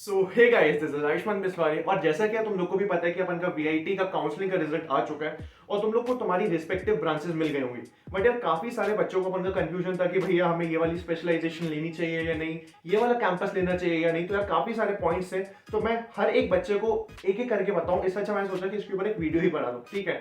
So hey guys, this is Ayushman Biswari. और जैसा कि तुम लोग को भी पता है कि अपन का वीआईटी का काउंसलिंग का रिजल्ट आ चुका है और तुम लोग को तुम्हारी रिस्पेक्टिव ब्रांचेस मिल गई होंगी। बट यार काफी सारे बच्चों को अपन का कंफ्यूजन था कि भैया हमें ये वाली स्पेशलाइजेशन लेनी चाहिए या नहीं, ये वाला कैंपस लेना चाहिए या नहीं। तो यार काफी सारे पॉइंट्स थे, तो मैं हर एक बच्चे को एक एक करके बताऊं। इससे अच्छा मैंने सोचा कि इसके ऊपर एक वीडियो ही बना दूं। ठीक है,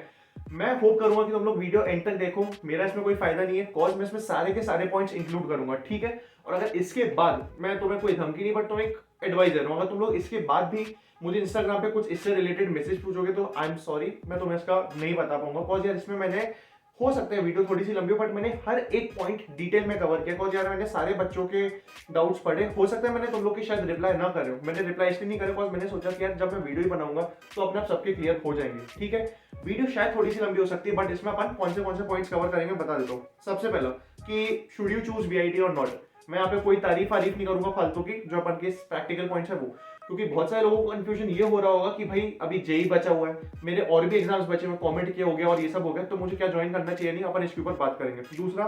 मैं होप करूंगा कि तुम लोग वीडियो एंड तक देखो। मेरा इसमें कोई फायदा नहीं है, कॉज मैं इसमें सारे के सारे पॉइंट्स इंक्लूड करूंगा। ठीक है, और अगर इसके बाद मैं तुम्हें कोई धमकी नहीं, बट तुम्हें एक एडवाइस दे रहा हूँ, अगर तुम लोग इसके बाद भी मुझे इंस्टाग्राम पे कुछ इससे रिलेटेड मैसेज पूछोगे तो आई एम सॉरी, मैं तुम्हें इसका नहीं बता पाऊंगा। कॉज यार इसमें मैंने, हो सकता है वीडियो थोड़ी सी लंबी हो, बट मैंने हर एक पॉइंट डिटेल में कवर किया। कॉज यार मैंने सारे बच्चों के डाउट्स पढ़े। हो सकता है मैंने तुम लोग की शायद रिप्लाई ना करे हो। मैंने रिप्लाई इसलिए नहीं करे कॉज मैंने सोचा कि यार जब मैं वीडियो ही बनाऊंगा तो अपने आप सबके क्लियर हो जाएंगे। ठीक है, वीडियो शायद थोड़ी सी लंबी हो सकती है, बट इसमें अपन कौन से पॉइंट्स कवर करेंगे बता देता हूँ। सबसे पहला कि शुड यू चूज वीआईटी और नॉट। मैं यहाँ पे कोई तारीफ नहीं करूंगा फालतू की, जो अपन के प्रैक्टिकल पॉइंट्स है वो। क्योंकि बहुत सारे लोगों को कंफ्यूजन ये हो रहा होगा कि भाई अभी जेई बचा हुआ है, मेरे और भी एग्जाम्स बचे हुए, कमेंट किया हो गया और ये सब हो गया, तो मुझे क्या ज्वाइन करना चाहिए नहीं। अपन इसके ऊपर बात करेंगे। दूसरा,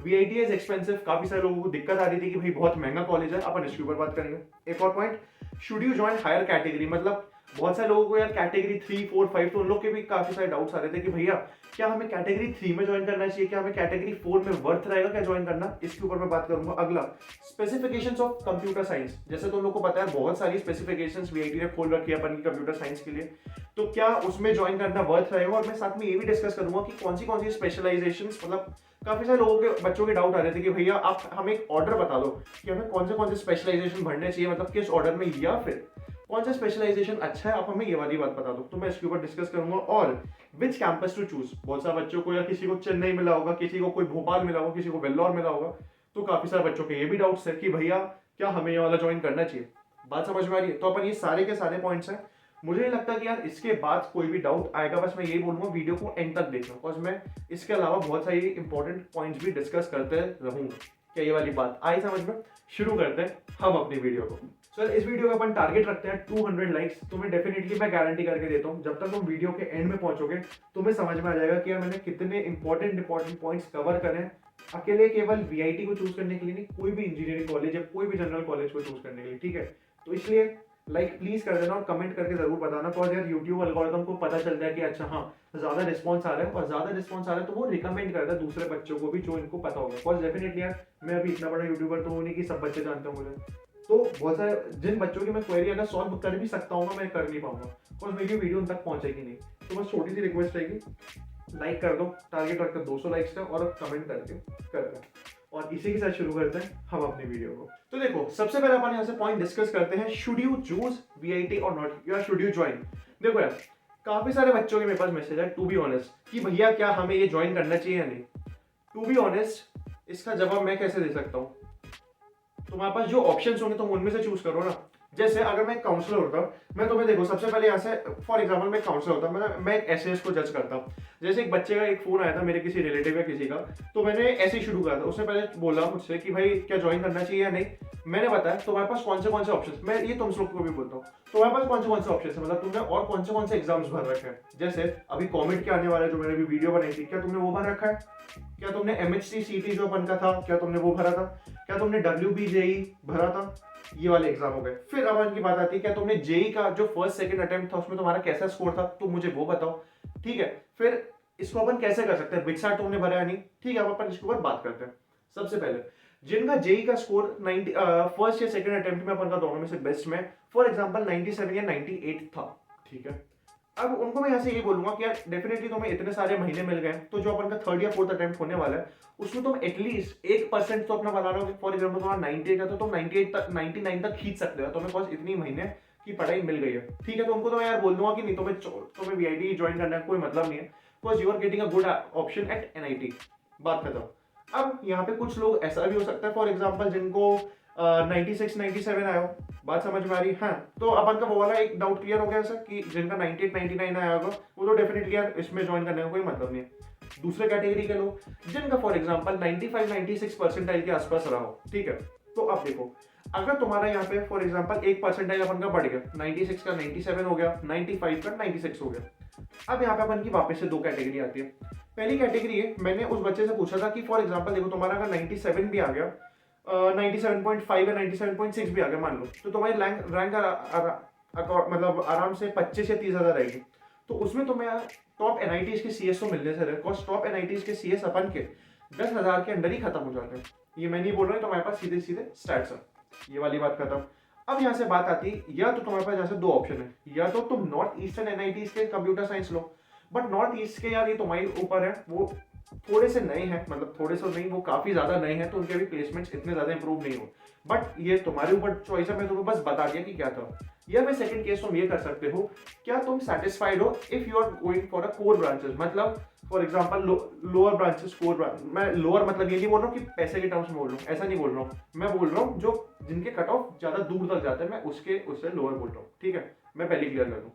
वीआईटी इज एक्सपेंसिव। काफी सारे लोगों को दिक्कत आ रही थी कि भाई बहुत महंगा कॉलेज है, अपन इसके ऊपर बात करेंगे। एक और point, should you join higher category. मतलब बहुत सारे लोगों को यार कैटेगरी 3, 4, 5, तो उन लोग के भी काफी सारे डाउट्स आ रहे थे कि भैया क्या हमें कैटेगरी 3 में ज्वाइन करना चाहिए, क्या हमें कैटेगरी 4 में वर्थ रहेगा क्या ज्वाइन करना। इसके ऊपर मैं बात करूंगा। अगला, स्पेसिफिकेशंस ऑफ कंप्यूटर साइंस। जैसे तुम लोग को पता है बहुत सारी स्पेसिफिकेशंस वीआईटी ने खोल रखी है अपन की कंप्यूटर साइंस के लिए, तो क्या उसमें ज्वाइन करना वर्थ रहेगा। और मैं साथ में ये भी डिस्कस करूंगा कि कौन सी स्पेशलाइजेशंस, मतलब काफी सारे लोगों के बच्चों के डाउट आ रहे थे कि भैया आप हमें एक ऑर्डर बता दो कि हमें कौन से स्पेशलाइजेशन भरने चाहिए, मतलब किस ऑर्डर में, या फिर कौन सा स्पेशलाइजेशन अच्छा है, आप हमें ये वाली बात बता दो। तो मैं इसके ऊपर डिस्कस करूंगा। और विच कैंपस टू चूज। बहुत सारे बच्चों को, या किसी को चेन्नई मिला होगा, किसी को कोई भोपाल मिला होगा, किसी को वेल्लोर मिला होगा, तो काफी सारे बच्चों के ये भी डाउट्स है कि भैया क्या हमें ये वाला ज्वाइन करना चाहिए। बात समझ में आ रही है। तो अपन ये सारे के सारे पॉइंट्स हैं। मुझे नहीं लगता कि यार इसके बाद कोई भी डाउट आएगा। बस मैं यही बोलूंगा वीडियो को एंड तक देखना, बिकॉज मैं इसके अलावा बहुत सारी इंपॉर्टेंट पॉइंट्स भी डिस्कस करते रहूंगा। क्या ये वाली बात आई समझ में। शुरू करते हैं हम अपनी वीडियो को। सर इस वीडियो का अपन टारगेट रखते हैं 200 लाइक्स। तुम्हें डेफिनेटली मैं गारंटी करके देता हूँ, जब तक तुम वीडियो के एंड में पहुंचोगे तुम्हें समझ में आ जाएगा कि यार मैंने कितने इंपॉर्टेंट पॉइंट्स कवर करे हैं। अकेले केवल वीआईटी को चूज करने के लिए नहीं, कोई भी इंजीनियरिंग कॉलेज या कोई भी जनरल कॉलेज को चूज करने के लिए। ठीक है, तो इसलिए लाइक प्लीज कर देना और कमेंट करके जरूर बताना। तो यार यूट्यूब एल्गोरिथम को पता चलता है कि अच्छा हाँ ज्यादा रिस्पॉन्स आ रहा है, और ज्यादा रिस्पॉन्स आ रहा है तो वो रिकमेंड करता है दूसरे बच्चों को भी जो इनको पता होगा। बिकॉज डेफिनेटली यार मैं अभी इतना बड़ा यूट्यूबर तो हूँ नहीं कि सब बच्चे जानते हैं मुझे। तो बहुत सारे जिन बच्चों की मैं क्वेरी अगर सॉल्व कर भी सकता हूँ मैं कर नहीं पाऊंगा, बिकॉज मेरी वीडियो उन तक पहुंचेगी नहीं। तो बस छोटी सी रिक्वेस्ट रहेगी, लाइक कर दो, टारगेट रखकर 200 लाइक्स का, और कमेंट करके कर दो। और इसी के साथ शुरू करते हैं हम अपनी वीडियो को। तो देखो सबसे पहले अपन यहाँ से पॉइंट डिस्कस करते हैं, शुड यू चूज वीआईटी और नॉट, या शुड यू ज्वाइन। देखो यार काफी सारे बच्चों के मेरे पास मैसेज है टू बी ऑनेस्ट कि भैया क्या हमें ये ज्वाइन करना चाहिए या नहीं। टू बी ऑनेस्ट इसका जवाब मैं कैसे दे सकता हूँ। तुम्हारे पास जो ऑप्शंस होंगे तुम उनमें से चूज करो ना। जैसे अगर मैं काउंसलर होता, मैं तुम्हें देखो सबसे पहले यहाँ से फॉर एग्जांपल मैं काउंसलर होता, मैं एक एसएएस को जज करता। जैसे एक बच्चे का एक फोन आया था मेरे किसी रिलेटिव या किसी का, तो मैंने ऐसे ही शुरू करा था। उसने पहले बोला मुझसे कि भाई क्या ज्वाइन करना चाहिए या नहीं। मैंने बताया तुम्हारे पास कौन से ऑप्शन, मैं ये तुम लोग को भी बोलता हूँ, तुम्हारे पास कौन से ऑप्शन है, मतलब तुमने और कौन से एग्जाम्स भर रखे हैं। जैसे अभी कॉमेंट के आने वाले जो मैंने भी वीडियो बनाई थी, क्या तुमने वो भर रखा है, क्या तुमने एमएचसी सीटी जो अपन का था क्या तुमने वो भरा था, क्या तुमने डब्ल्यूबीजेई भरा था, ये वाले एग्जाम हो गए। फिर अब की बात आती है क्या तुमने जेई का जो फर्स्ट सेकंड अटेम्प्ट था उसमें तुम्हारा कैसा स्कोर था, तो मुझे वो बताओ। ठीक है, फिर इसको अपन कैसे कर सकते हैं, बिटसाट तुमने भरा है नहीं। ठीक है, अब अपन इसके ऊपर बात करते हैं। सबसे पहले जिनका जेई का स्कोर 90 फर्स्ट या सेकंड अटेम्प्ट में अपन का दोनों में से बेस्ट में फॉर एग्जांपल 97 या 98 था। ठीक है, अब उनको मैं यहाँ से ये बोलूंगा कि यार डेफिनेटली तुम्हें इतने सारे महीने मिल गए, तो जो अपन का थर्ड या फोर्थ अटेम्प्ट होने वाला है उसमें तुम एटलीस्ट 1% तो अपना बना लो। फॉर एग्जाम्पल तुम्हारा 98 है तो तुम 98 तक 99 तक खींच सकते हो, तुम्हें बस इतनी महीने की पढ़ाई मिल गई है। ठीक है, तो उनको तो मैं यार बोल दूंगा कि नहीं तुम्हें वीआईटी ज्वाइन करना है, कोई मतलब नहीं है, because you are getting a good option at NIT. बात खत्म। अब यहाँ पे कुछ लोग ऐसा भी हो सकता है फॉर एग्जाम्पल जिनको 96 97 आया हो। बात समझ में आ रही है। हाँ, तो अपन का वो वाला एक डाउट क्लियर हो गया सर कि जिनका 98 99 आया होगा वो तो डेफिनेटली यार इसमें ज्वाइन करने का कोई मतलब नहीं है। दूसरे कैटेगरी के लोग जिनका फॉर एग्जांपल 95 96 परसेंटाइल के आसपास रहा हो। ठीक है, तो अब देखो अगर तुम्हारा यहाँ पे फॉर एग्जांपल एक परसेंटाइल अपन का बढ़ गया, 96 का 97 हो गया, 95 का 96 हो गया। अब यहाँ पे अपन की वापस से दो कैटेगरी आती है। पहली कैटेगरी है, मैंने उस बच्चे से पूछा था कि फॉर एग्जांपल देखो तुम्हारा अगर 97 भी आ गया 97.5 या 97.6 भी आ गया मान लो, तो तुम्हारी रैंक मतलब आराम से 25 या 30 हज़ार रहेगी। तो उसमें तुम्हें टॉप एनआईटीज के सीएस तो मिलने से रहे, बिकॉज टॉप एनआईटीज के सीएस अपन के 10,000 के अंदर ही खत्म हो जाते हैं। ये मैं नहीं बोल रहा हूँ, तुम्हारे पास सीधे सीधे स्टैट्स है। ये वाली बात खत्म। अब यहाँ से बात आती है, या तो तुम्हारे पास यहाँ से दो ऑप्शन है, या तो तुम नॉर्थ ईस्टर्न एनआईटीज के computer science low, but north east के यार ये तुम्हारे ऊपर है, वो थोड़े से नए हैं, मतलब थोड़े से नहीं, वो काफी ज्यादा नए हैं, तो उनके भी प्लेसमेंट्स इतने ज्यादा इंप्रूव नहीं हो। बट ये तुम्हारे ऊपर चॉइस है, मैं तुम्हें बस बता दिया कि क्या था। या मैं सेकंड केस तुम ये कर सकते हो, क्या तुम सेटिस्फाइड हो if you are going for a core branches, मतलब for example lower branches, core branch, मैं लोअर मतलब ये नहीं बोल रहा हूँ कि पैसे के टर्म्स में बोल रहा हूँ, ऐसा नहीं बोल रहा हूँ, मैं बोल रहा हूँ जो जिनके कट ऑफ ज्यादा दूर तक जाते हैं, मैं उससे लोअर बोल रहा हूँ, ठीक है। मैं पहले क्लियर कर दूँ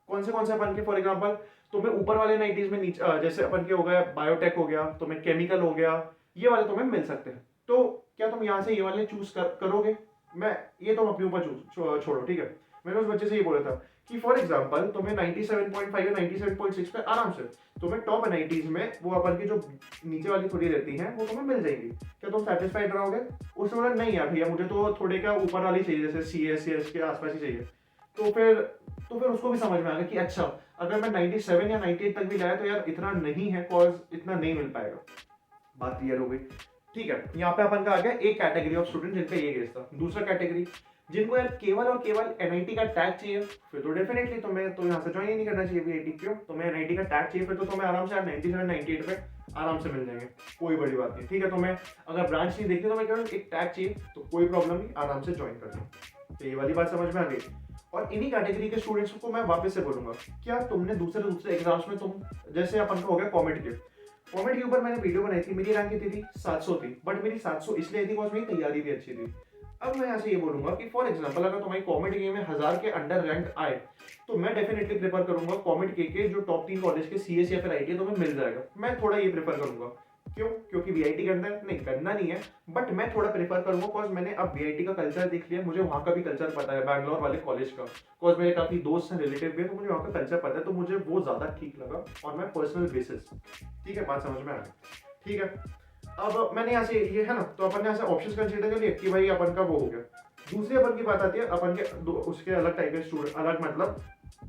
कौन से अपन के, फॉर एग्जाम्पल तुम्हें ऊपर वाले 90s में नीचे जैसे अपन के हो गया बायोटेक हो गया, तुम्हें केमिकल हो गया, ये वाले तुम्हें मिल सकते हैं। तो क्या तुम यहाँ से ये वाले चूज करोगे? मैं ये तुम अपने ऊपर छोड़ो, ठीक है। मैंने उस बच्चे से ये बोला था कि फॉर एग्जांपल तुम्हें 97.5 या 97.6 पे आराम से तुम्हें टॉप एनआईटीज में वो अपन की जो नीचे वाली थोड़ी रहती हैं वो तुम्हें मिल जाएंगी, क्या तुम सेटिस्फाइड रहोगे? उसने बोला नहीं यार भैया, मुझे तो थोड़े का ऊपर वाली चाहिए, जैसे CS के आसपास ही चाहिए। तो फिर उसको भी समझ में आ गया कि अच्छा, अगर मैं 97 या 98 तक भी लाया तो यार इतना नहीं है, कॉज इतना नहीं मिल पाएगा। बात क्लियर हो गई, ठीक है। यहाँ पे अपन का आ गया एक कैटेगरी ऑफ स्टूडेंट जिनका ये केस था। दूसरा कैटेगरी जिनको यार केवल और केवल एनआईटी का टैग चाहिए, फिर तो डेफिनेटली तुम्हें तो यहाँ से ज्वाइन ही नहीं करना चाहिए वीआईटी। क्यों? तुम्हें एनआईटी का टैग चाहिए, फिर तो तुम्हें आराम से 97 98 पे आराम से मिल जाएंगे, कोई बड़ी बात नहीं, ठीक है। तुम्हें अगर ब्रांच नहीं देखती, तुम्हें केवल एक टैग चाहिए, तो कोई प्रॉब्लम नहीं, आराम से ज्वाइन कर लो। तो ये वाली बात समझ में आ गई। और इन्हीं कैटेगरी के स्टूडेंट्स को मैं वापस से बोलूंगा, क्या तुमने दूसरे एग्जाम्स में तुम जैसे अपन का हो गया कॉमेड के ऊपर मैंने वीडियो बनाई थी, मेरी रैंक कितनी थी? 700 थी, बट मेरी 700 इसलिए थी बिकॉज मेरी तैयारी भी अच्छी थी। अब मैं यहाँ से ये बोलूंगा कि फॉर एग्जांपल अगर तुम्हारी कॉमेड के में 1000 के अंडर रैंक आए, तो मैं डेफिनेटली प्रेफर करूंगा कॉमेड के जो टॉप 3 कॉलेज के सीएस या फिर आईटी तुम्हें मिल जाएगा। मैं थोड़ा ये प्रेफर करूंगा। क्यों? क्योंकि वीआईटी के अंदर नहीं करना नहीं है, बट मैं थोड़ा प्रेफर करूंगा बिकॉज मैंने अब वीआईटी का कल्चर देख लिया, मुझे वहाँ का भी कल्चर पता है, बैंगलोर वाले कॉलेज का, बिकॉज मेरे काफी दोस्त हैं, रिलेटिव भी है, तो मुझे वहाँ का कल्चर पता है, तो मुझे वो ज्यादा ठीक लगा और मैं पर्सनल बेसिस। ठीक है, बात समझ में आ गई, ठीक है। अब मैंने यहाँ से ये है ना, तो अपन ने यहाँ से ऑप्शंस कंसीडर कर लिए कि भाई अपन का वो हो गया। दूसरी अपन की बात आती है अपन के उसके अलग टाइप के स्टूडेंट, अलग मतलब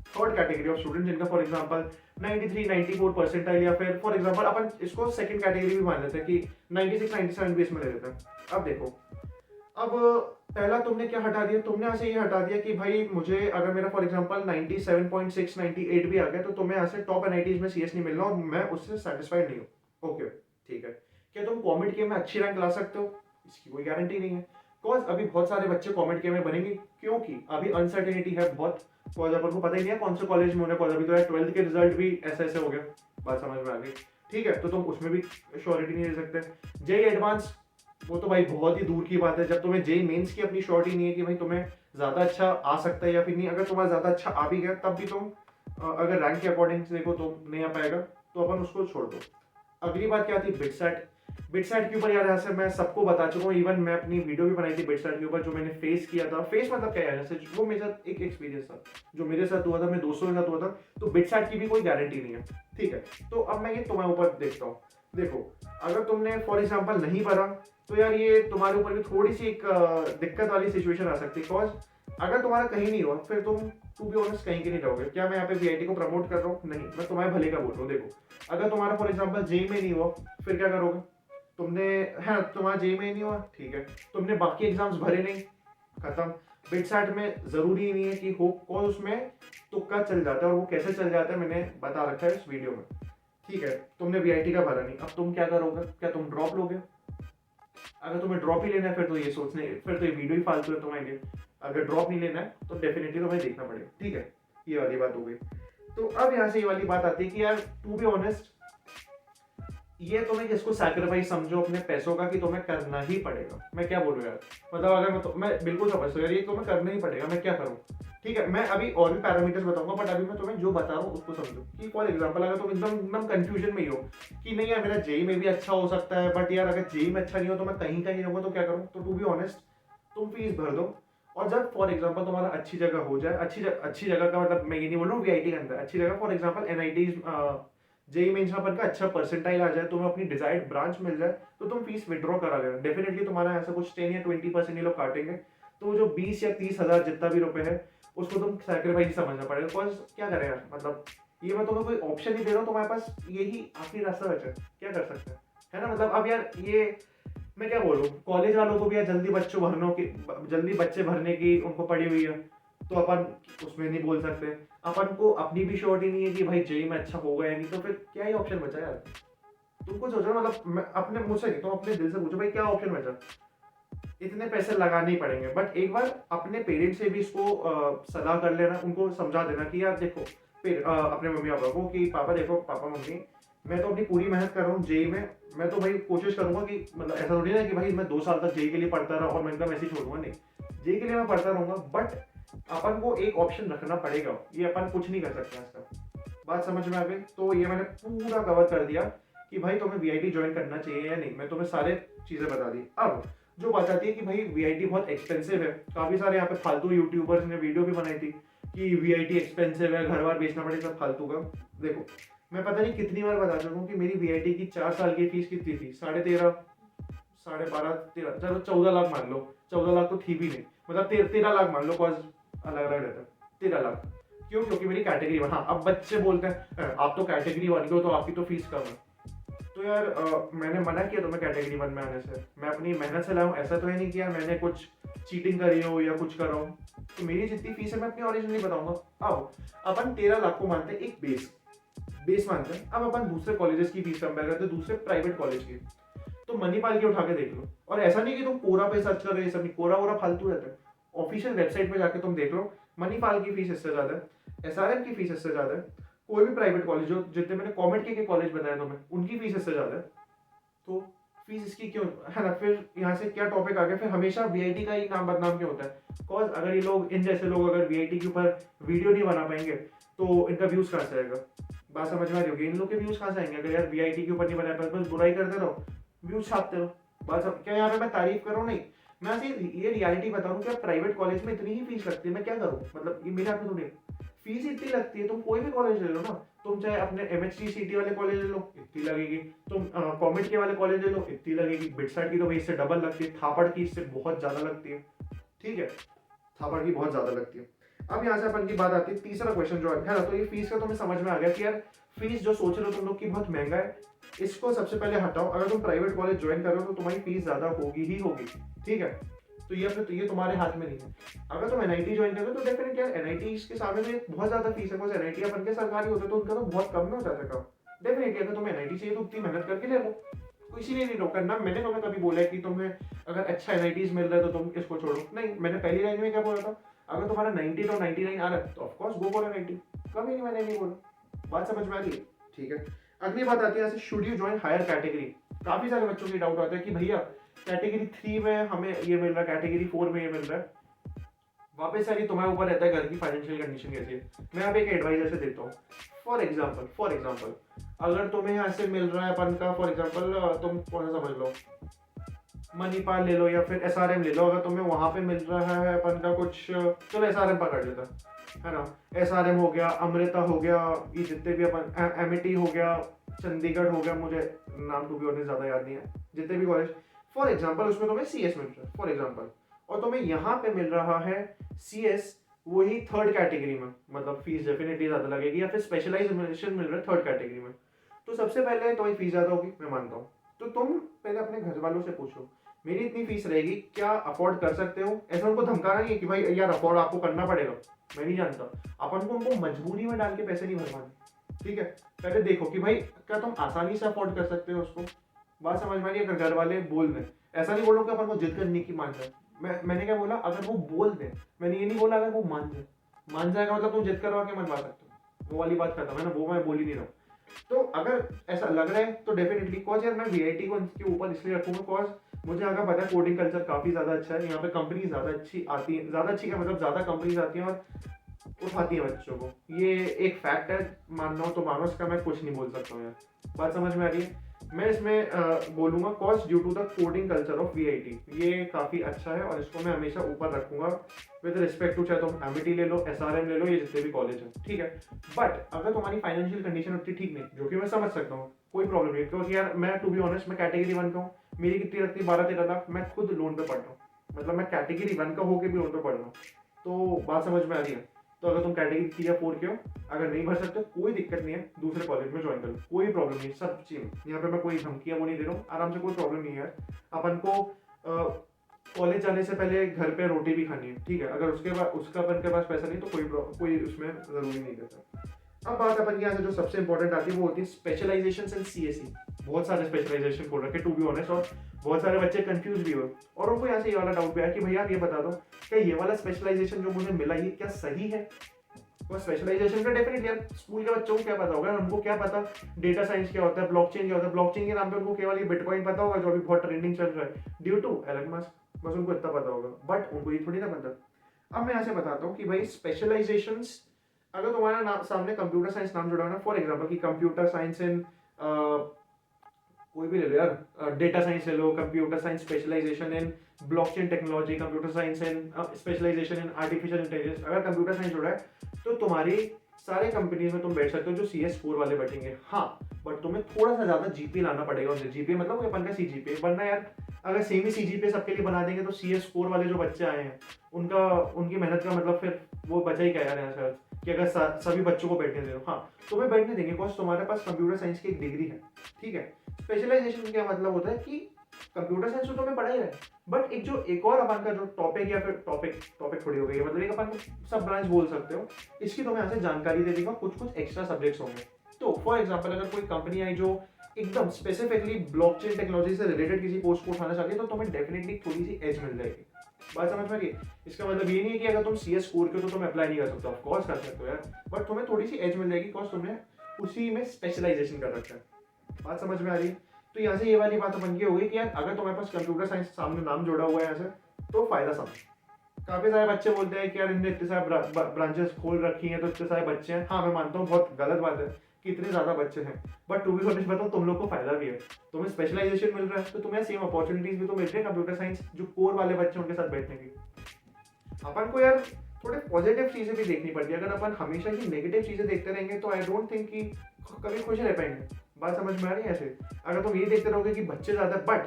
थर्ड कैटेगरी ऑफ स्टूडेंट जिनका फॉर एग्जांपल 93 94 परसेंटाइल, या फिर फॉर एग्जांपल अपन इसको सेकंड कैटेगरी भी मान लेते हैं कि 96 97 भी इसमें ले लेते हैं। अब देखो, अब पहला तुमने क्या हटा दिया? तुमने यहाँ से ये हटा दिया कि भाई मुझे अगर मेरा फॉर एग्जांपल 97.6 98 भी आ गया, तो तुम्हें यहाँ से टॉप एनआईटीज में सीएस नहीं मिलना और मैं उससे सेटिस्फाइड नहीं हूँ। ओके, ठीक है। क्या तुम कॉमेड के में अच्छी रैंक ला सकते हो? इसकी कोई गारंटी नहीं है, बिकॉज अभी बहुत सारे बच्चे कॉमेड के में बनेंगे, क्योंकि अभी अनसर्टेनिटी है बहुत, कॉज अपन को पता ही नहीं है कौन से कॉलेज में होने को। अभी तो यार 12th के रिजल्ट भी ऐसे हो गया, बात समझ में आ गई, ठीक है। तो तुम उसमें भी श्योरिटी नहीं ले सकते। जेई एडवांस, वो तो भाई बहुत ही दूर की बात है, जब तुम्हें जेई मेंस की अपनी श्योरिटी नहीं है कि भाई तुम्हें ज्यादा अच्छा आ सकता है या फिर नहीं। अगर तुम्हारा ज्यादा अच्छा आ भी गया तब भी तुम अगर रैंक के अकॉर्डिंग से देखो तो नहीं आ पाएगा, तो अपन उसको छोड़ दो। अगली बात क्या थी? बिटसेट के ऊपर यार यहाँ से मैं सबको बता चुका हूँ, इवन मैं अपनी वीडियो भी बनाई थी बिटसेट के ऊपर, जो मैंने फेस किया था। फेस मतलब क्या है, जैसे वो मेरे साथ एक एक्सपीरियंस था जो मेरे साथ हुआ था, मेरे दोस्तों के साथ हुआ था। तो बिटसेट की भी कोई गारंटी नहीं है, ठीक है। तो अब मैं ये तुम्हारे ऊपर देखता हूँ। देखो, अगर तुमने फॉर एग्जाम्पल नहीं पढ़ा, तो यार ये तुम्हारे ऊपर भी थोड़ी सी एक दिक्कत वाली सिचुएशन आ सकती है, बिकॉज अगर तुम्हारा कहीं नहीं हुआ फिर तुम टू बी ऑनेस्ट कहीं के नहीं रहोगे। क्या मैं यहाँ पे वीआईटी को प्रमोट कर रहा हूँ? नहीं, मैं तुम्हारे भले का बोल रहा हूँ। देखो, अगर तुम्हारा फॉर एग्जाम्पल जेई में नहीं हुआ, फिर क्या करोगे? तुमने है तुम्हारा जेई में नहीं हुआ, ठीक है, तुमने बाकी एग्जाम्स भरे नहीं, खत्म। बिटसेट में जरूरी नहीं है कि हो, कॉल उसमें तुक्का चल जाता है, और वो कैसे चल जाता है मैंने बता रखा है इस वीडियो में, ठीक है। तुमने वीआईटी का भरा नहीं, अब तुम क्या करोगे? क्या तुम ड्रॉप लोगे? अगर तुम्हें ड्रॉप ही लेना है फिर तो ये सोचने, फिर तो ये वीडियो ही फालतू है तुम्हारे लिए। अगर ड्रॉप नहीं लेना है तो डेफिनेटली तुम्हें देखना पड़ेगा, ठीक है। ये वाली बात हो गई। तो अब यहाँ से ये वाली बात आती है कि यार टू बी ऑनेस्ट, ये तुम्हें किसको सैक्रिफाइस समझो अपने पैसों का कि तुम्हें करना ही पड़ेगा। मैं क्या बोलूँ यार, मतलब अगर मैं बिल्कुल समझता हूँ यार, ये तुम्हें करना ही पड़ेगा, मैं क्या करूँ, ठीक है। मैं अभी और भी पैरामीटर्स बताऊंगा, बट अभी मैं तुम्हें जो बता रहा हूँ उसको समझो। कि फॉर एग्जांपल अगर तुम एकदम कंफ्यूजन में ही हो कि नहीं यार मेरा जेई में भी अच्छा हो सकता है, बट यार अगर जेई में अच्छा नहीं हो तो मैं कहीं का ही रहूँगा, तो क्या करूँ? तो टू बी ऑनेस्ट, तुम फीस भर दो, और जब फॉर एग्जांपल तुम्हारा अच्छी जगह हो जाए, अच्छी जगह का मतलब मैं ये नहीं बोल रहा हूँ वीआईटी के अंदर, अच्छी जगह for example NITs JEE mains में अपन का अच्छा परसेंटाइल आ जाए, तुम्हें अपनी डिजायर्ड ब्रांच मिल जाए, तो तुम फीस विड्रॉ करा लेना। डेफिनेटली तुम्हारा ऐसा कुछ 10 या 20% ये लोग काटेंगे, तो वो जो 20 या 30 हज़ार जितना भी रुपए है उसको तुम सैक्रिफाइस समझना पड़ेगा। बिकॉज क्या करें यार, मतलब ये मैं तुम्हें कोई ऑप्शन नहीं दे रहा हूँ, तुम्हारे पास यही आखिरी रास्ता बचा है, क्या कर सकते हैं, है ना। मतलब अब यार ये मैं क्या बोलूँ, कॉलेज वालों को भी यार जल्दी बच्चे भरने की उनको पड़ी हुई है, तो अपन उसमें नहीं बोल सकते। अपन को अपनी भी श्योरिटी नहीं है कि भाई जेई में अच्छा होगा या नहीं, तो फिर क्या ही ऑप्शन बचा यार। तुम कुछ सोचो ना, मतलब अपने मुझसे नहीं, तुम अपने दिल से पूछो भाई क्या ऑप्शन बचा। इतने पैसे लगाने ही पड़ेंगे, बट एक बार अपने पेरेंट्स से भी इसको सलाह कर लेना, उनको समझा देना कि यार देखो, फिर अपने मम्मी पापा को कि पापा देखो, पापा मम्मी मैं तो अपनी पूरी मेहनत कर रहा हूँ जेई में, मैं तो भाई कोशिश करूंगा कि मतलब ऐसा थोड़ी ना कि भाई मैं 2 साल तक जेई के लिए पढ़ता रहा और मैं इनका मैसेज छोड़ूंगा, नहीं, जेई के लिए मैं पढ़ता रहूंगा, बट अपन को एक ऑप्शन रखना पड़ेगा, ये अपन कुछ नहीं कर सकते इसका। बात समझ में आ गई? तो ये मैंने पूरा कवर कर दिया कि भाई तुम्हें वीआईटी ज्वाइन करना चाहिए या नहीं, मैं तुम्हें सारे चीजें बता दी। अब जो बात आती है कि भाई वीआईटी बहुत एक्सपेंसिव है, काफी सारे यहाँ पे फालतू यूट्यूबर्स ने वीडियो भी बनाई थी कि वीआईटी एक्सपेंसिव है, घर बार बेचना पड़ेगा, सब फालतू का। देखो मैं पता नहीं कितनी बार बता चुका हूँ कि मेरी वीआईटी की 4 साल की फीस कितनी थी, 13.5 12.5 13 चलो 14 लाख मान लो, 14 लाख तो थी भी नहीं, मतलब 13 लाख मान लो, कॉज अलग अलग रहता है। 13 लाख क्यों? क्योंकि मेरी कैटेगरी वन। हाँ, अब बच्चे बोलते हैं आप तो कैटेगरी वन के हो तो आपकी तो फीस कम है। तो यार मैंने मना किया तुम्हें कैटेगरी वन में आने से, मैं अपनी मेहनत से लाया हूँ, ऐसा तो है नहीं कि यार मैंने कुछ चीटिंग करी हो या कुछ करा हो। तो मेरी जितनी फीस है मैं अपनी ओरिजिनली बताऊंगा। अब अपन 13 लाख को मानते हैं एक बेस मानते हैं। अब अपन दूसरे कॉलेजेस की फीस कंपेयर करते हैं, दूसरे प्राइवेट कॉलेज की, तो मणिपाल की उठा के देख लो। और ऐसा नहीं कि तुम कोरा पे सर्च कर रहे हो, सब नहीं, कोरा फालतू रहता है। ऑफिशियल वेबसाइट पे जाके तुम देख लो, मणिपाल की फीस इससे ज्यादा है, एसआरएम की फीस इससे ज्यादा है, कोई भी प्राइवेट कॉलेज जो जितने मैंने कॉमेड के कॉलेज बताया तुम्हें, उनकी फीस इससे ज्यादा है। तो फीस इसकी क्यों, है ना। फिर यहाँ से क्या टॉपिक आ गया, फिर हमेशा वीआईटी का ही नाम बदनाम क्यों होता है? बिकॉज अगर ये लोग, इन जैसे लोग अगर वीआईटी के ऊपर वीडियो नहीं बना पाएंगे तो इनका व्यूज कहाँ से आएगा? बात समझ में आ रही होगी, इन लोग के व्यूज कहाँ से आएंगे अगर यार वीआईटी के ऊपर नहीं बना पाए, बस बुराई करते रहो, व्यूज छापते रहो। क्या यहाँ पे मैं तारीफ कर रहा हूँ? नहीं, मैं ये रियलिटी बता रहा हूँ कि प्राइवेट कॉलेज में इतनी ही फीस लगती है, मैं क्या करूँ, मतलब ये मेरे हाथ में थोड़ी। फीस इतनी लगती है, तुम कोई भी कॉलेज ले लो ना, तुम चाहे अपने एमएचटी सीटी वाले कॉलेज ले लो, इतनी लगेगी, तुम कॉमेड के वाले कॉलेज ले लो, इतनी लगेगी, बिटसाइट की तो भाई इससे डबल लगती है, थापड़ की इससे बहुत ज्यादा लगती है, ठीक है, थापड़ की बहुत ज्यादा लगती है। अब यहाँ से अपन की बात आती है तीसरा क्वेश्चन जो है ना, तो ये फीस का तुम्हें समझ में आ गया कि यार फीस जो सोच रहे हो तुम लोग की बहुत महंगा है, इसको सबसे पहले हटाओ। अगर तुम प्राइवेट कॉलेज ज्वाइन कर रहे हो तो तुम्हारी फीस ज्यादा होगी ही होगी, ठीक है। तो ये तुम्हारे हाथ में नहीं है। अगर तुम एनआईटी ज्वाइन कर रहे हो तो डेफिनेटली यार एनआईटी के सामने तो बहुत ज्यादा फीस है, एनआईटी अपन के सरकारी होते तो उनका तो बहुत कम में हो जाता है। डेफिनेटली अगर तुम्हें एनआईटी चाहिए तो उतनी मेहनत करके ले लो, किसी ने नहीं रोका ना। मैंने तुम्हें कभी बोला है कि तुम्हें अगर अच्छा एनआईटीज मिल रहा है तो तुम इसको छोड़ो, नहीं। मैंने पहली लाइन में क्या बोला था, अगर तुम्हारा 90 और 99 आ रहा है तो ऑफकोर्स गो फॉर एनआईटी, कभी नहीं मैंने नहीं बोला। बात समझ में आ रही है? ठीक है। अगली बात आती है should you join higher category. काफी सारे बच्चों की डाउट आता है कि भैया कैटेगरी 3 में हमें ये मिल रहा है, कैटेगरी 4 में ये मिल रहा है। वापस से तुम्हारे ऊपर रहता है घर की फाइनेंशियल कंडीशन कैसी है। मैं आप एक एडवाइस ऐसे देता हूँ, फॉर एग्जाम्पल अगर तुम्हें यहाँ से मिल रहा है अपन का, फॉर एग्जाम्पल तुम कौन सा समझ लो, मणिपाल ले लो या फिर एसआरएम ले लो। अगर तुम्हें वहां पे मिल रहा है अपन का कुछ, चलो एसआरएम पकड़ लेता है ना, एसआरएम हो गया, अमृता हो गया, ये जितने भी अपन, एमिटी हो गया, चंडीगढ़ हो गया, मुझे नाम टू बी ऑनेस्ट ज्यादा याद नहीं है, जितने भी कॉलेज फॉर एग्जाम्पल, उसमें तुम्हें सीएस मिल रहा है फॉर एग्जाम्पल, और तुम्हें यहाँ पे मिल रहा है सीएस वही थर्ड कैटेगरी में, मतलब फीस डेफिनेटली ज्यादा लगेगी, या फिर स्पेशलाइजेशन मिल रहा है थर्ड कैटेगरी में, तो सबसे पहले तुम्हारी फीस ज्यादा होगी, मैं मानता हूँ। तो तुम पहले अपने घर वालों से पूछो मेरी इतनी फीस रहेगी, क्या अफोर्ड कर सकते हो? ऐसा उनको धमकाना नहीं है कि भाई यार अफोर्ड आपको करना पड़ेगा, मैं नहीं जानता। अपन को उनको मजबूरी में डाल के पैसे नहीं भरवाने, ठीक है। पहले देखो कि भाई क्या तुम आसानी से अफोर्ड कर सकते हो उसको। बात समझ में आ रही है? अगर घर वाले बोल दें, ऐसा नहीं बोलो कि अपन को जिद करने की मान जाए। मैंने क्या बोला, अगर वो बोल दे, मैंने ये नहीं बोला अगर वो मान जाएगा मतलब तुम जिद करवा के मनवा सकते हो, वो वाली बात खत्म है ना, वो मैं बोल ही नहीं रहा। तो अगर ऐसा लग रहा है तो डेफिनेटली, कॉज यार मैं वीआईटी को इसके ऊपर इसलिए रखूंगा कॉज मुझे अगर पता है कोडिंग कल्चर काफी ज्यादा अच्छा है, यहाँ पे कंपनी ज्यादा अच्छी आती है, ज्यादा अच्छी का मतलब ज्यादा कंपनीज आती हैं और उठाती है बच्चों को, ये एक फैक्ट है, मानना हो तो मानो, इसका मैं कुछ नहीं बोल सकता हूँ यार। बात समझ में आ रही है? मैं इसमें बोलूंगा cost due to the coding culture of VIT, ये काफ़ी अच्छा है और इसको मैं हमेशा ऊपर रखूंगा विद रिस्पेक्ट टू, चाहे तुम एमईटी ले लो, एसआरएम ले लो, ये जितने भी कॉलेज हैं, ठीक है। बट अगर तुम्हारी फाइनेंशियल कंडीशन उतनी ठीक नहीं, जो कि मैं समझ सकता हूँ, कोई प्रॉब्लम नहीं, क्योंकि यार मैं टू बी ऑनेस्ट मैं कैटेगरी 1 का हूँ, मेरी कितनी लगती है 12-13 लाख, मैं खुद लोन पे पढ़ रहा हूँ, मतलब मैं कैटेगरी 1 का होकर भी लोन पे पढ़ रहा हूँ, तो बात समझ में आ रही है। तो अगर तुम कैटेगरी 3 या 4 के हो, अगर नहीं भर सकते कोई दिक्कत नहीं है, दूसरे कॉलेज में ज्वाइन करो, कोई प्रॉब्लम नहीं, सब चीज यहाँ पे मैं कोई धमकियां वो नहीं दे रहा हूँ, आराम से, कोई प्रॉब्लम नहीं है। अपन को कॉलेज जाने से पहले घर पे रोटी भी खानी है, ठीक है, अगर उसके बाद उसका अपन के पास पैसा नहीं तो कोई उसमें जरूरी नहीं करता। अब बात अपन की यहाँ से जो सबसे इंपॉर्टेंट आती है वो होती है स्पेशलाइजेशन इन सीएससी। बहुत सारे स्पेशलाइजेशन खोल रखे टू बी ऑनेस्ट, और बहुत सारे बच्चे कंफ्यूज भी हुए, और उनको यहाँ से ये वाला डाउट भी आया कि भैया आप ये बता दो क्या ये वाला स्पेशलाइजेशन जो मुझे मिला ये क्या सही है। तो स्पेशलाइजेशन का डेफिनेटली यार स्कूल के बच्चों को क्या पता होगा, उनको क्या पता डेटा साइंस क्या होता है, ब्लॉकचेन क्या होता है, ब्लॉकचेन के नाम पे उनको केवल ये बिटकॉइन पता होगा जो अभी बहुत ट्रेंडिंग चल रहा है ड्यू टू एलन मस्क, बस उनको इतना पता होगा, बट उनको ये थोड़ी ना पता। अब मैं यहाँ से बताता हूँ कि भाई स्पेशलाइजेशंस, अगर तुम्हारा सामने कंप्यूटर साइंस नाम जुड़ा ना, फॉर एग्जाम्पल कि कंप्यूटर साइंस इन कोई भी ले लो यार, डेटा साइंस ले लो, computer science specialization in blockchain technology, computer science in specialization in artificial intelligence, अगर कंप्यूटर साइंस जुड़ा है तो तुम्हारी सारे कंपनीज में तुम बैठ सकते हो जो CS4 वाले बैठेंगे, हाँ, बट तुम्हें थोड़ा सा ज्यादा जीपी लाना पड़ेगा उनसे, जीपी मतलब अपन का CGPA, वरना यार अगर सेम ही CGPA सबके लिए बना देंगे तो CS4 वाले जो बच्चे आए हैं उनकी मेहनत का मतलब फिर वो बचा ही क्या यार यहाँ से, कि अगर सभी बच्चों को बैठने दे दो, हाँ तुम्हें बैठने देंगे बिकॉज तुम्हारे पास कंप्यूटर साइंस की एक डिग्री है, ठीक है। स्पेशलाइजेशन क्या मतलब होता है कि कंप्यूटर साइंस तो तुम्हें पढ़ा ही है, बट एक और अपन का जो टॉपिक या फिर टॉपिक थोड़ी हो गई, मतलब एक अपन सब ब्रांच बोल सकते हो, इसकी तुम्हें यहाँ से जानकारी दे देगा, कुछ एक्स्ट्रा सब्जेक्ट्स होंगे। तो फॉर एग्जाम्पल अगर कोई कंपनी आई जो एकदम स्पेसिफिकली ब्लॉकचेन टेक्नोलॉजी से रिलेटेड किसी पोस्ट को उठाना चाहती है तो तुम्हें डेफिनेटली थोड़ी सी एज मिल जाएगी। बात समझ में आ रही है? इसका मतलब ये नहीं है कि अगर तुम CS4 के हो तो तुम अप्लाई नहीं कर सकते, ऑफ कोर्स कर सकते हो यार, बट तुम्हें थोड़ी सी एज मिल जाएगी बिकॉज तुमने उसी में स्पेशलाइजेशन कर रखा है। बात समझ में आ रही है? तो यहाँ से ये वाली बात बन गई होगी कि यार अगर तुम्हारे पास कंप्यूटर साइंस सामने नाम जोड़ा हुआ है यहाँ से तो फायदा समझ। काफी सारे बच्चे बोलते हैं कि यार इनने इतने सारे ब्रांचेस खोल रखी हैं तो इतने सारे बच्चे हैं, हाँ मैं मानता हूँ बहुत गलत बात है कि इतने ज्यादा बच्चे हैं, बट टू बी ऑनेस्ट बताऊं तुम लोग को फायदा भी है, तुम्हें स्पेशलाइजेशन मिल रहा है तो तुम्हें सेम अपॉर्चुनिटीज भी तो मिल रही है कंप्यूटर साइंस जो कोर वाले बच्चे उनके साथ बैठने की। अपन को यार थोड़े पॉजिटिव चीजें भी देखनी पड़ती है, अगर अपन हमेशा ही नेगेटिव चीजें देखते रहेंगे तो आई डोंट थिंक कि कभी खुश रह पाएंगे। बात समझ में आ रही है? ऐसे अगर तुम ये देखते रहोगे कि बच्चे ज्यादा, बट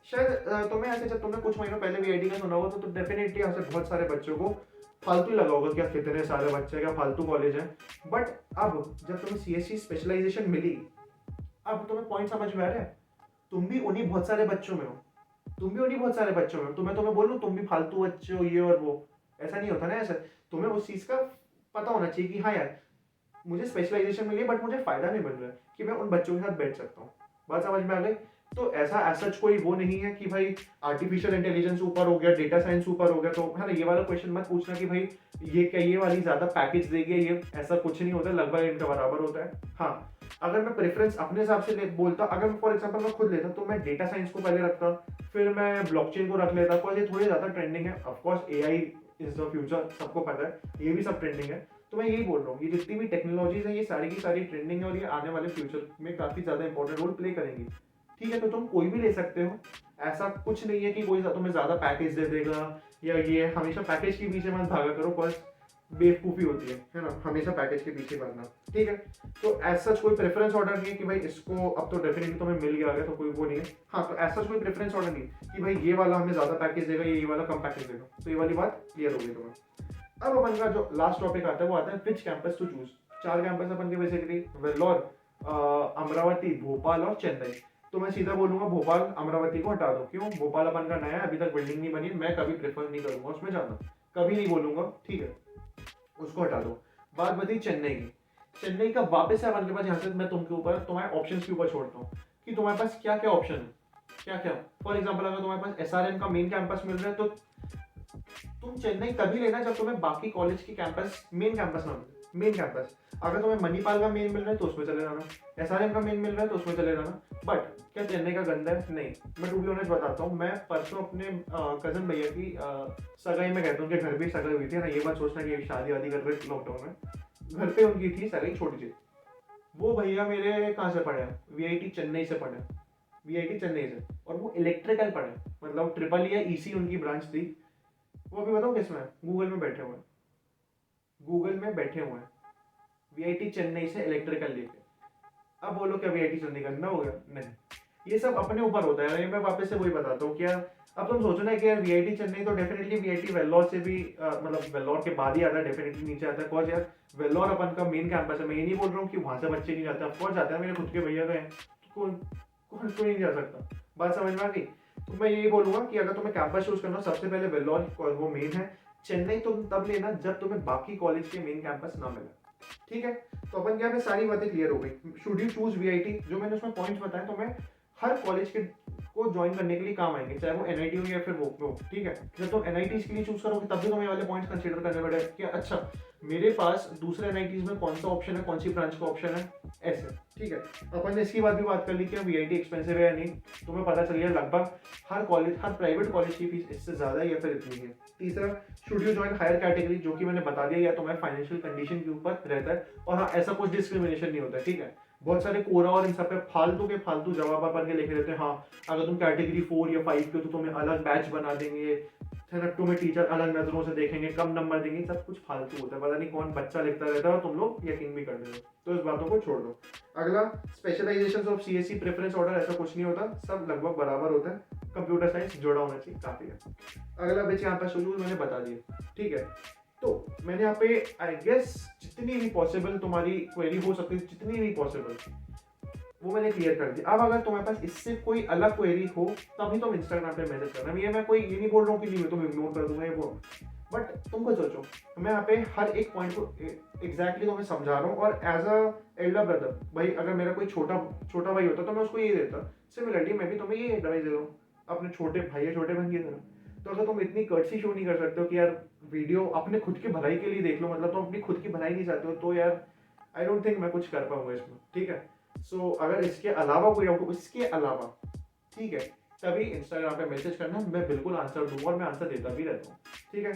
शायद तुम्हें ऐसे जब तुमने कुछ महीनों पहले VIT का सुना होगा तो डेफिनेटली यहाँ से बहुत सारे बच्चों को फालतू लगा होगा, क्या कितने सारे बच्चे, क्या फालतू कॉलेज है। बट अब जब तुम्हें CSC स्पेशलाइजेशन मिली, अब तुम्हें पॉइंट समझ में आ रहा है, तुम भी उन्हीं बहुत सारे बच्चों में हो, तुम्हें बोलूं तुम भी फालतू बच्चे हो ये और वो, ऐसा नहीं होता ना। ऐसा तुम्हें उस चीज का पता होना चाहिए कि हाँ यार मुझे स्पेशलाइजेशन मिली है बट मुझे फायदा नहीं मिल रहा है कि मैं उन बच्चों के साथ बैठ सकता हूँ। बात समझ में आ गई? तो ऐसा सच कोई वो नहीं है कि भाई आर्टिफिशियल इंटेलिजेंस ऊपर हो गया, डेटा साइंस ऊपर हो गया, तो है ना ये वाला क्वेश्चन मत पूछना कि भाई ये क्या ये वाली ज्यादा पैकेज देगी, ये ऐसा कुछ नहीं होता, लगभग इनका बराबर होता है। हाँ अगर मैं प्रेफरेंस अपने हिसाब से बोलता, अगर फॉर एग्जांपल मैं खुद लेता तो मैं डेटा साइंस को पहले रखता, फिर मैं ब्लॉकचेन को रख लेता, बिकॉज ये थोड़ी ज्यादा ट्रेंडिंग है। Of course AI is the future, सबको पता है, ये भी सब ट्रेंडिंग है। तो मैं यही बोल रहा हूँ ये जितनी भी टेक्नोलॉजीज है ये सारी की सारी ट्रेंडिंग है और ये आने वाले फ्यूचर में काफी ज्यादा इंपॉर्टेंट रोल प्ले करेंगी, ठीक है। तो तुम कोई भी ले सकते हो, ऐसा कुछ नहीं है कि कोई तुम्हें ज्यादा पैकेज दे देगा या ये, हमेशा पैकेज के पीछे मत भागा करो, बस बेवकूफी होती है ना, हमेशा पैकेज के पीछे भागना, ठीक है। तो एज सच कोई प्रेफरेंस ऑर्डर नहीं है कि भाई इसको अब तो डेफिनेटली तुम्हें मिल गया तो कोई वो नहीं है। हाँ तो एज सच कोई प्रेफरेंस ऑर्डर नहीं कि भाई ये वाला हमें ज्यादा पैकेज देगा ये वाला कम पैकेज देगा, तो ये वाली बात क्लियर हो गई तुम्हें। अब अपन का जो लास्ट टॉपिक आता है वो आता है विच कैंपस टू चूज। 4 कैंपस अपन के बेसिकली, वेल्लोर, अमरावती, भोपाल और चेन्नई। तो मैं सीधा बोलूंगा भोपाल अमरावती को हटा दो। क्यों? भोपाल अपन का नया है, अभी तक बिल्डिंग नहीं बनी, मैं कभी प्रेफर नहीं करूंगा उसमें जाना, कभी नहीं बोलूंगा, ठीक है, उसको हटा दो। बात बती चेन्नई की। चेन्नई का वापस से अपन के पास, यहाँ से मैं तुमके ऊपर तुम्हारे ऑप्शंस के ऊपर छोड़ता हूँ कि तुम्हारे पास क्या क्या ऑप्शन है, क्या क्या। फॉर एग्जाम्पल अगर तुम्हारे पास SRM का मेन कैंपस मिल रहा है तो तुम चेन्नई तभी लेना जब तुम्हें बाकी कॉलेज की कैंपस मेन कैंपस ना मिले। मेन कैंपस अगर तुम्हें मणिपाल का मेन मिल रहा है तो उसमें चले जाना, SRM का मेन मिल रहा है तो उसमें चले जाना। बट क्या चेन्नई का गंदा है? नहीं। मैं टू बी ऑनेस्ट बताता हूँ, मैं परसों अपने कजन भैया की सगाई में कहता हूँ, उनके घर भी सगाई हुई थी ना, ये बात सोचना कि शादी वादी कर रहे लॉकडाउन में, घर पे उनकी थी सगाई छोटी सी, वो भैया मेरे कहाँ से पढ़े हैं, वीआईटी चेन्नई से पढ़े, वीआईटी चेन्नई से, और वो इलेक्ट्रिकल पढ़े, मतलब ट्रिपल या ईसी उनकी ब्रांच थी। वो अभी बताओ किस में है? गूगल में बैठे हुए हैं, गूगल में बैठे हुए हैं, वीआईटी चेन्नई से इलेक्ट्रिकल लेके। अब बोलो क्या वीआईटी चेन्नई गंदा हो गया? नहीं, ये सब अपने ऊपर होता है। ये मैं वापस से वही बताता हूँ क्या, अब तुम सोचो ना कि यार वीआईटी चेन्नई तो डेफिनेटली वीआईटी वेल्लोर से भी मतलब वेल्लोर के बाद ही आता है, डेफिनेटली नीचे आता है। कॉज यार वेल्लोर अपन का मेन कैंपस है, मैं ये नहीं बोल रहा हूँ कि वहां से बच्चे नहीं जाते, ऑफकोर्स जाते हैं, मेरे खुद के भैया गए हैं, तो कौन कौन कोई नहीं जा सकता। बात समझ में आ गई? तो मैं यही बोलूंगा कि अगर तुम्हें कैंपस चूज करना हो, सबसे पहले वेल्लोर वो मेन है। चेन्नई तुम तब लेना जब तुम्हें बाकी कॉलेज के मेन कैंपस ना मिले, ठीक है? तो अपन क्या, सारी बातें क्लियर हो गई। शुड यू चूज वीआईटी, जो मैंने उसमें पॉइंट्स बताए तो मैं हर कॉलेज के को ज्वाइन करने के लिए काम आएंगे, चाहे वो एनआईटी हो या फिर वो, ठीक है? जब तुम एनआईटी के लिए चूज करोगे तब भी तुम्हें वाले पॉइंट्स कंसीडर करने पड़े कि अच्छा मेरे पास दूसरे एनआईटीज में कौन सा ऑप्शन है, कौन सी ब्रांच का ऑप्शन है, ऐसे, ठीक है? अपन ने इसकी बात भी बात कर ली कि वीआईटी एक्सपेंसिव है या नहीं। तुम्हें पता चल गया लगभग हर कॉलेज, हर प्राइवेट कॉलेज की फीस इससे ज्यादा या फिर इतनी है। तीसरा, should you join higher category, जो कि मैंने बता दिया, या तुम्हारे फाइनेंशियल कंडीशन के ऊपर रहता है। और हाँ, ऐसा कुछ डिस्क्रिमिनेशन नहीं होता, ठीक है? बहुत सारे कोरा और इन सब पे फालतू के फालतू जवाब अपन के लिखे रहते हैं। हाँ, अगर तुम कैटेगरी 4 या 5 के हो तो तुम्हें अलग बैच बना देंगे, है ना, तुम्हें टीचर अलग नजरों से देखेंगे, कम नंबर देंगे, सब कुछ फालतू होता है। पता नहीं कौन बच्चा लिखता रहता है और तुम लोग यकीन भी कर रहे हो, तो इस बातों को छोड़ दो। अगला, specialisation of CSC preference order, ऐसा कुछ नहीं होता, सब लगभग बराबर होता है। कंप्यूटर साइंस जोड़ा होना चाहिए, काफी है। अगला बेच यहाँ पे सोल्यूशन मैंने बता दिया, ठीक है? तो मैंने यहाँ पे आई गेस जितनी भी पॉसिबल तुम्हारी क्वेरी हो सकती है, जितनी भी पॉसिबल, वो मैंने क्लियर कर दी। अब अगर तुम्हारे पास इससे कोई अलग क्वेरी हो तभी तुम इंस्टाग्राम पे मैसेज करना। मैं कोई ये नहीं बोल रहा हूँ कि नहीं मैं तुम इग्नोर कर दूंगा ये वो, बट तुम खुद सोचो, मैं यहाँ पे हर एक पॉइंट को एग्जैक्टली तुम्हें समझा रहा हूँ। और एज अ एल्डर ब्रदर भाई, अगर मेरा कोई छोटा छोटा भाई होता तो मैं उसको ये देता। सिमिलरली मैं भी तुम्हें ये एडवाइस दे रहा हूँ अपने छोटे भाई या छोटे बहन की तरह। तो अगर तुम इतनी कर्टसी शो नहीं कर सकते हो कि यार वीडियो अपने खुद की भलाई के लिए देख लो, मतलब तुम अपनी खुद की भलाई नहीं चाहते हो, तो यार आई डोंट थिंक मैं कुछ कर पाऊंगा इसमें, ठीक है? सो अगर इसके अलावा कोई डाउट हो, इसके अलावा, ठीक है, तभी इंस्टाग्राम पे मैसेज करना, मैं बिल्कुल आंसर दूंगा और मैं आंसर देता भी रहता हूँ, ठीक है?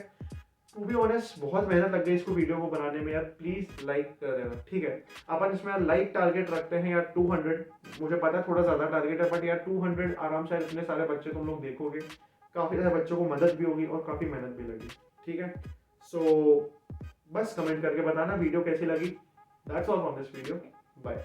टू बी ऑनेस्ट बहुत मेहनत लग गई इसको वीडियो को बनाने में यार, प्लीज लाइक कर देना, ठीक है? अपन इसमें लाइक टारगेट रखते हैं यार 200। मुझे पता है थोड़ा ज्यादा टारगेट है, बट यार 200 आराम से, इतने सारे बच्चे तुम लोग देखोगे, काफी सारे बच्चों को मदद भी होगी और काफी मेहनत भी लगी, ठीक है? सो बस कमेंट करके बताना वीडियो कैसी लगी। That's all from this video, bye.